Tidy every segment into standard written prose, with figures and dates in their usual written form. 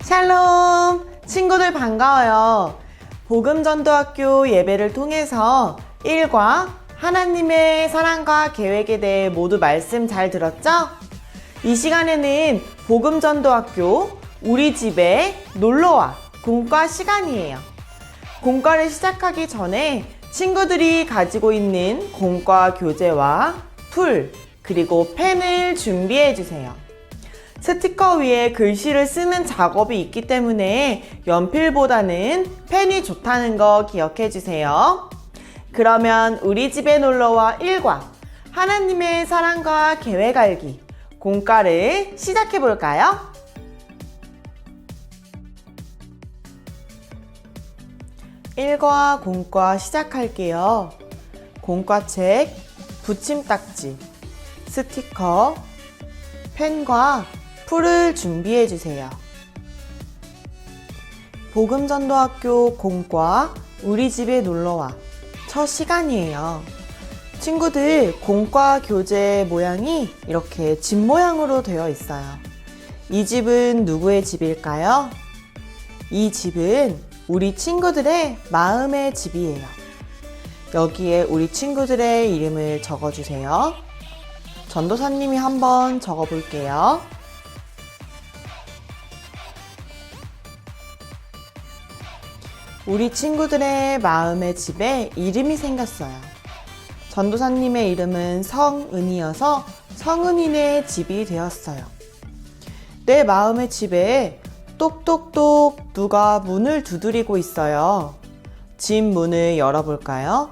샬롬! 친구들 반가워요. 복음전도학교 예배를 통해서 1과 하나님의 사랑과 계획에 대해 모두 말씀 잘 들었죠? 이 시간에는 복음전도학교 우리 집에 놀러와 공과 시간이에요. 공과를 시작하기 전에 친구들이 가지고 있는 공과 교재와 풀 그리고 펜을 준비해 주세요. 스티커 위에 글씨를 쓰는 작업이 있기 때문에 연필보다는 펜이 좋다는 거 기억해 주세요. 그러면 우리 집에 놀러와 1과 하나님의 사랑과 계획 알기 공과를 시작해 볼까요? 일과 공과 시작할게요. 공과책, 붙임딱지, 스티커, 펜과 풀을 준비해 주세요. 복음전도학교 공과 우리 집에 놀러와 첫 시간이에요. 친구들, 공과 교재 모양이 이렇게 집 모양으로 되어 있어요. 이 집은 누구의 집일까요? 이 집은 우리 친구들의 마음의 집이에요. 여기에 우리 친구들의 이름을 적어주세요. 전도사님이 한번 적어볼게요. 우리 친구들의 마음의 집에 이름이 생겼어요. 전도사님의 이름은 성은이어서 성은이네 집이 되었어요. 내 마음의 집에 똑똑똑 누가 문을 두드리고 있어요. 집 문을 열어볼까요?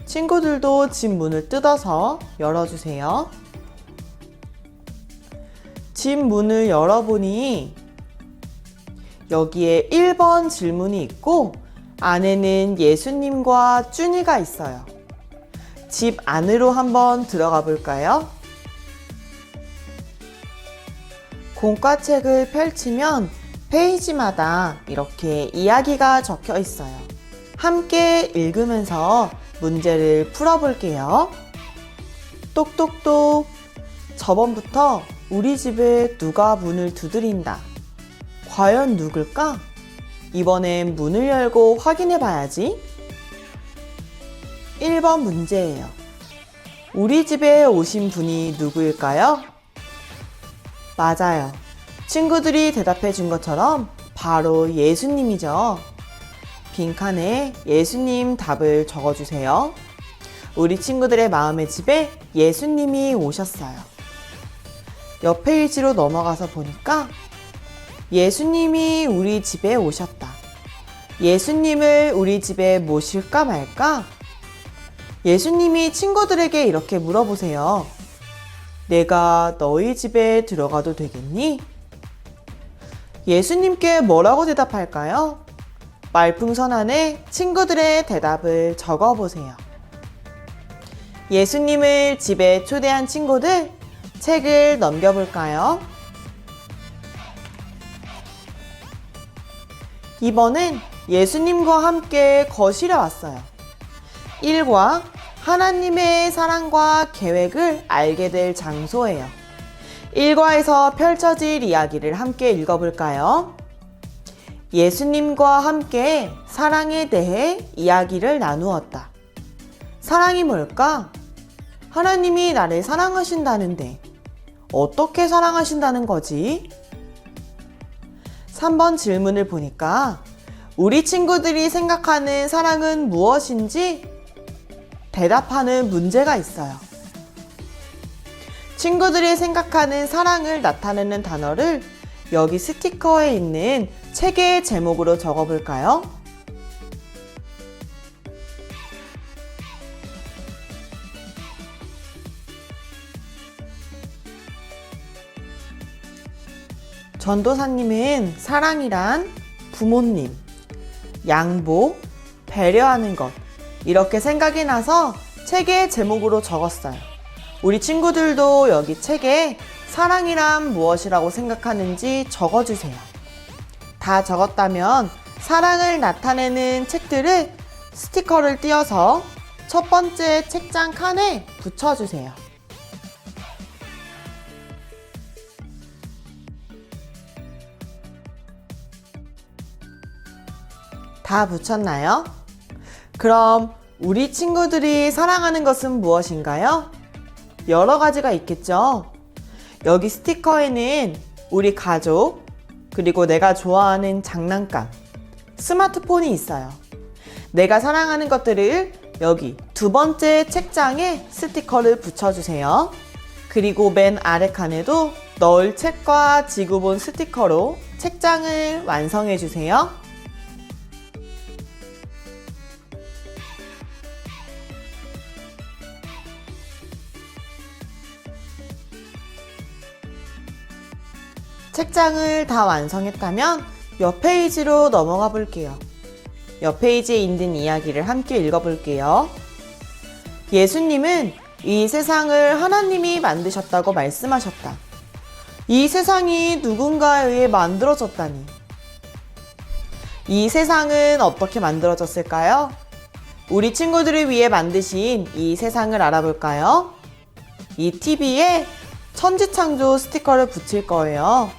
친구들도 집 문을 뜯어서 열어주세요. 집 문을 열어보니 여기에 1번 질문이 있고 안에는 예수님과 쭈니가 있어요. 집 안으로 한번 들어가 볼까요? 공과책을 펼치면 페이지마다 이렇게 이야기가 적혀 있어요. 함께 읽으면서 문제를 풀어볼게요. 똑똑똑. 저번부터 우리 집에 누가 문을 두드린다. 과연 누굴까? 이번엔 문을 열고 확인해 봐야지. 1번 문제예요. 우리 집에 오신 분이 누구일까요? 맞아요. 친구들이 대답해 준 것처럼 바로 예수님이죠. 빈칸에 예수님 답을 적어주세요. 우리 친구들의 마음의 집에 예수님이 오셨어요. 옆 페이지로 넘어가서 보니까 예수님이 우리 집에 오셨다. 예수님을 우리 집에 모실까 말까? 예수님이 친구들에게 이렇게 물어보세요. 내가 너희 집에 들어가도 되겠니? 예수님께 뭐라고 대답할까요? 말풍선 안에 친구들의 대답을 적어보세요. 예수님을 집에 초대한 친구들, 책을 넘겨볼까요? 2번은 예수님과 함께 거실에 왔어요. 1과 하나님의 사랑과 계획을 알게 될 장소예요. 1과에서 펼쳐질 이야기를 함께 읽어볼까요? 예수님과 함께 사랑에 대해 이야기를 나누었다. 사랑이 뭘까? 하나님이 나를 사랑하신다는데 어떻게 사랑하신다는 거지? 3번 질문을 보니까 우리 친구들이 생각하는 사랑은 무엇인지 대답하는 문제가 있어요. 친구들이 생각하는 사랑을 나타내는 단어를 여기 스티커에 있는 책의 제목으로 적어볼까요? 전도사님은 사랑이란 부모님, 양보, 배려하는 것 이렇게 생각이 나서 책의 제목으로 적었어요. 우리 친구들도 여기 책에 사랑이란 무엇이라고 생각하는지 적어주세요. 다 적었다면 사랑을 나타내는 책들을 스티커를 띄어서 첫 번째 책장 칸에 붙여주세요. 다 붙였나요? 그럼 우리 친구들이 사랑하는 것은 무엇인가요? 여러 가지가 있겠죠? 여기 스티커에는 우리 가족, 그리고 내가 좋아하는 장난감, 스마트폰이 있어요. 내가 사랑하는 것들을 여기 두 번째 책장에 스티커를 붙여주세요. 그리고 맨 아래 칸에도 넣을 책과 지구본 스티커로 책장을 완성해 주세요. 책장을 다 완성했다면 옆 페이지로 넘어가 볼게요. 옆 페이지에 있는 이야기를 함께 읽어볼게요. 예수님은 이 세상을 하나님이 만드셨다고 말씀하셨다. 이 세상이 누군가에 의해 만들어졌다니. 이 세상은 어떻게 만들어졌을까요? 우리 친구들을 위해 만드신 이 세상을 알아볼까요? 이 TV에 천지창조 스티커를 붙일 거예요.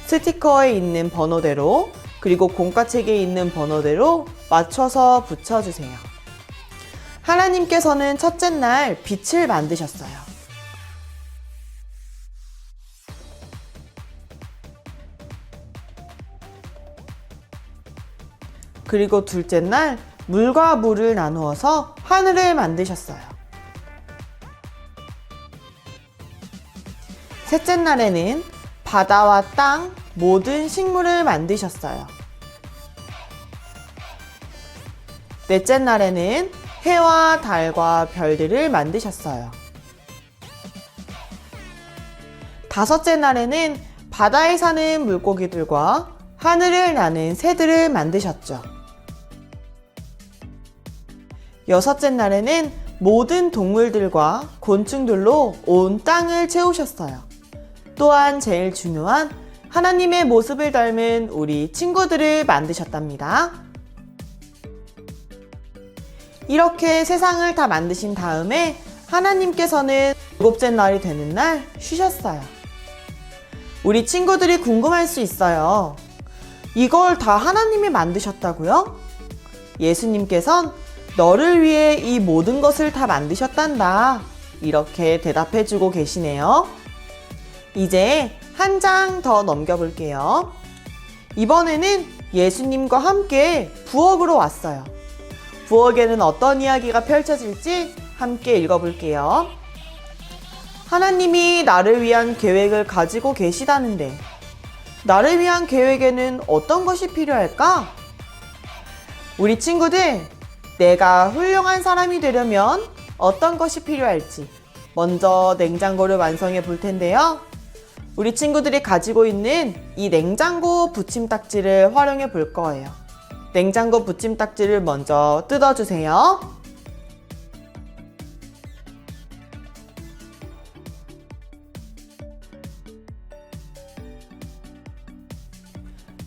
스티커에 있는 번호대로, 그리고 공과책에 있는 번호대로 맞춰서 붙여주세요. 하나님께서는 첫째 날 빛을 만드셨어요. 그리고 둘째 날 물과 물을 나누어서 하늘을 만드셨어요. 셋째 날에는 바다와 땅, 모든 식물을 만드셨어요. 넷째 날에는 해와 달과 별들을 만드셨어요. 다섯째 날에는 바다에 사는 물고기들과 하늘을 나는 새들을 만드셨죠. 여섯째 날에는 모든 동물들과 곤충들로 온 땅을 채우셨어요. 또한 제일 중요한 하나님의 모습을 닮은 우리 친구들을 만드셨답니다. 이렇게 세상을 다 만드신 다음에 하나님께서는 일곱째 날이 되는 날 쉬셨어요. 우리 친구들이 궁금할 수 있어요. 이걸 다 하나님이 만드셨다고요? 예수님께선 너를 위해 이 모든 것을 다 만드셨단다. 이렇게 대답해주고 계시네요. 이제 한 장 더 넘겨볼게요. 이번에는 예수님과 함께 부엌으로 왔어요. 부엌에는 어떤 이야기가 펼쳐질지 함께 읽어볼게요. 하나님이 나를 위한 계획을 가지고 계시다는데 나를 위한 계획에는 어떤 것이 필요할까? 우리 친구들, 내가 훌륭한 사람이 되려면 어떤 것이 필요할지 먼저 냉장고를 완성해 볼 텐데요. 우리 친구들이 가지고 있는 이 냉장고 붙임딱지를 활용해 볼 거예요. 냉장고 붙임딱지를 먼저 뜯어주세요.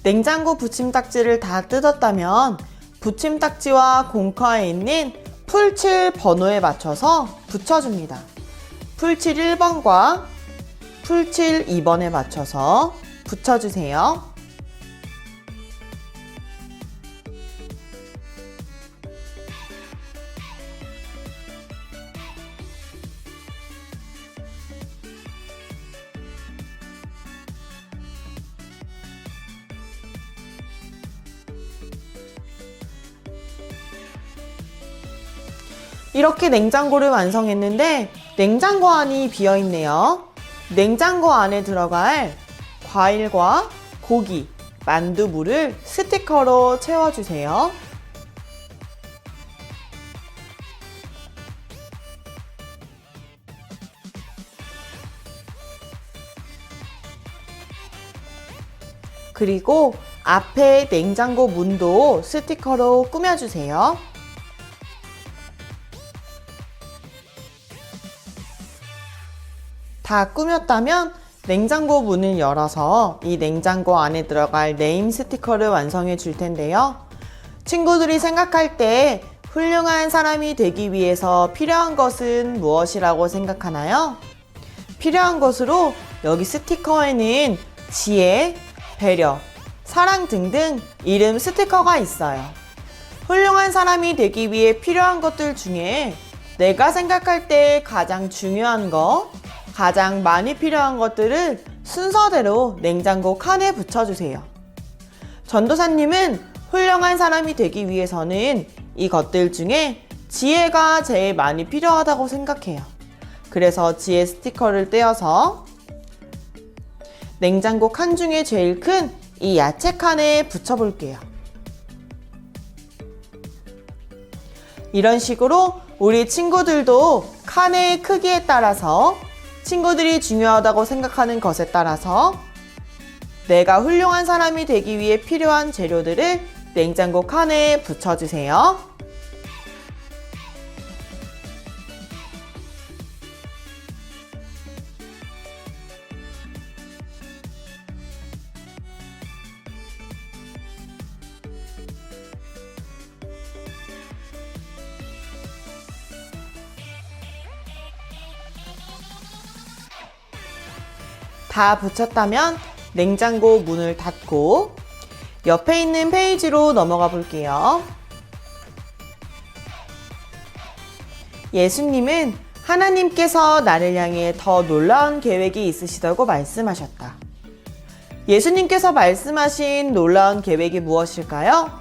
냉장고 붙임딱지를 다 뜯었다면 붙임딱지와 공커에 있는 풀칠 번호에 맞춰서 붙여줍니다. 풀칠 1번과 풀칠 2번에 맞춰서 붙여주세요. 이렇게 냉장고를 완성했는데 냉장고 안이 비어있네요. 냉장고 안에 들어갈 과일과 고기, 만두물을 스티커로 채워주세요. 그리고 앞에 냉장고 문도 스티커로 꾸며주세요. 다 꾸몄다면 냉장고 문을 열어서 이 냉장고 안에 들어갈 네임 스티커를 완성해 줄 텐데요. 친구들이 생각할 때 훌륭한 사람이 되기 위해서 필요한 것은 무엇이라고 생각하나요? 필요한 것으로 여기 스티커에는 지혜, 배려, 사랑 등등 이름 스티커가 있어요. 훌륭한 사람이 되기 위해 필요한 것들 중에 내가 생각할 때 가장 중요한 것, 가장 많이 필요한 것들을 순서대로 냉장고 칸에 붙여주세요. 전도사님은 훌륭한 사람이 되기 위해서는 이 것들 중에 지혜가 제일 많이 필요하다고 생각해요. 그래서 지혜 스티커를 떼어서 냉장고 칸 중에 제일 큰 이 야채 칸에 붙여볼게요. 이런 식으로 우리 친구들도 칸의 크기에 따라서 친구들이 중요하다고 생각하는 것에 따라서 내가 훌륭한 사람이 되기 위해 필요한 재료들을 냉장고 칸에 붙여주세요. 다 붙였다면 냉장고 문을 닫고 옆에 있는 페이지로 넘어가 볼게요. 예수님은 하나님께서 나를 향해 더 놀라운 계획이 있으시다고 말씀하셨다. 예수님께서 말씀하신 놀라운 계획이 무엇일까요?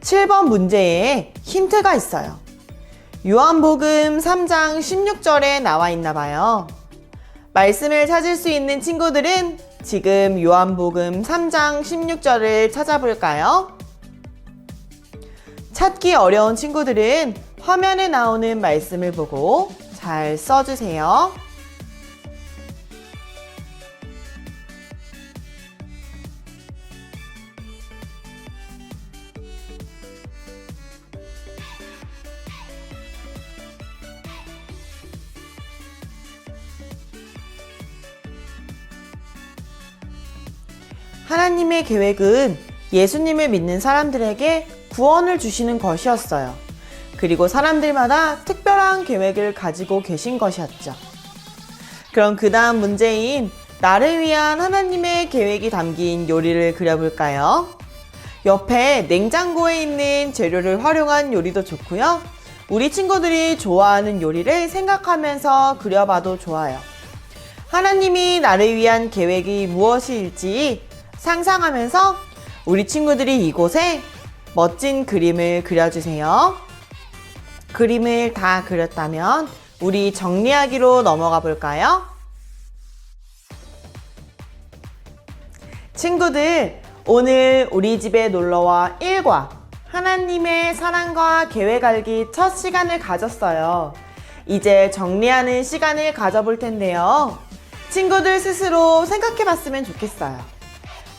7번 문제에 힌트가 있어요. 요한복음 3장 16절에 나와 있나 봐요. 말씀을 찾을 수 있는 친구들은 지금 요한복음 3장 16절을 찾아볼까요? 찾기 어려운 친구들은 화면에 나오는 말씀을 보고 잘 써주세요. 하나님의 계획은 예수님을 믿는 사람들에게 구원을 주시는 것이었어요. 그리고 사람들마다 특별한 계획을 가지고 계신 것이었죠. 그럼 그 다음 문제인 나를 위한 하나님의 계획이 담긴 요리를 그려볼까요? 옆에 냉장고에 있는 재료를 활용한 요리도 좋고요. 우리 친구들이 좋아하는 요리를 생각하면서 그려봐도 좋아요. 하나님이 나를 위한 계획이 무엇일지 상상하면서 우리 친구들이 이곳에 멋진 그림을 그려주세요. 그림을 다 그렸다면 우리 정리하기로 넘어가 볼까요? 친구들, 오늘 우리 집에 놀러와 1과 하나님의 사랑과 계획 알기 첫 시간을 가졌어요. 이제 정리하는 시간을 가져볼 텐데요. 친구들 스스로 생각해 봤으면 좋겠어요.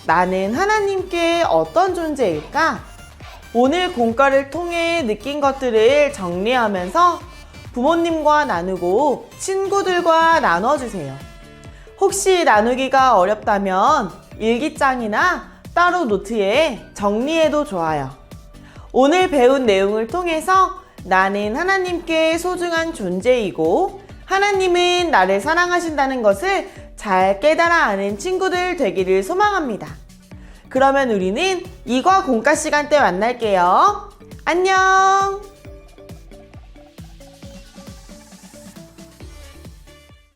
나는 하나님께 어떤 존재일까? 오늘 공과를 통해 느낀 것들을 정리하면서 부모님과 나누고 친구들과 나눠주세요. 혹시 나누기가 어렵다면 일기장이나 따로 노트에 정리해도 좋아요. 오늘 배운 내용을 통해서 나는 하나님께 소중한 존재이고 하나님은 나를 사랑하신다는 것을 잘 깨달아 아는 친구들 되기를 소망합니다. 그러면 우리는 이과 공과 시간 때 만날게요. 안녕!